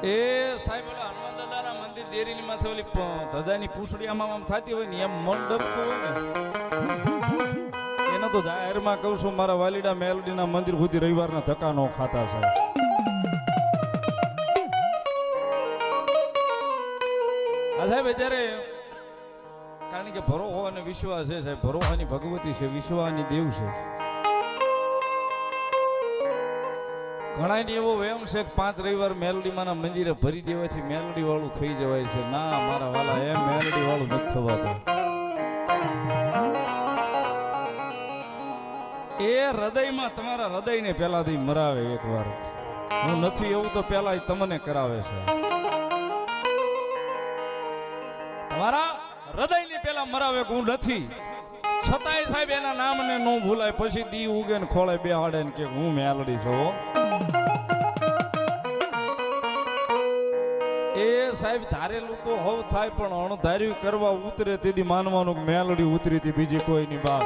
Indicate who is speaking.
Speaker 1: એ સાહેબ ઓલા હનુમાન દાદાના મંદિર દેરીની માથે ઓલી ધજાની પૂંછડી આમ થતી હોય ને એમ મન ડબતું હોય ને એને તો જાહેરમાં કહું છું મારા વાલીડા મેલડીના મંદિર સુધી રવિવારના ધક્કા નો ખાતા સાહેબ. આ સાહેબ અત્યારે કારણ કે ભરોહો અને વિશ્વાસ છે સાહેબ. ભરોહાની ભગવતી છે, વિશ્વાની દેવ છે. ઘણા એવો વેમ છે કે 5 રવિવાર મેલડીમાંના મંદિરે ભરી દેવાથી મેલડી વાળું થઈ જવાય છે. ના મારા વાલા એમ મેલડી વાળું નથી થવાતું. એ હૃદયમાં તમારા હૃદયને પેલાથી મરાવે એકવાર. હું નથી એવું તો પેલા તમને કરાવે છે. તમારા હૃદયને પેલા મરાવે હું નથી, છતાંય સાહેબ એના નામને ન ભૂલાય. પછી દી ઉગે ને ખોળે બેહાડે ને કે હું મેલડી છું. એ સાહેબ ધારેલું તો હવ થાય પણ અણધાર્યું કરવા ઉતરે તેથી માનવાનું મેલડી ઉતરી હતી, બીજી કોઈની વાત.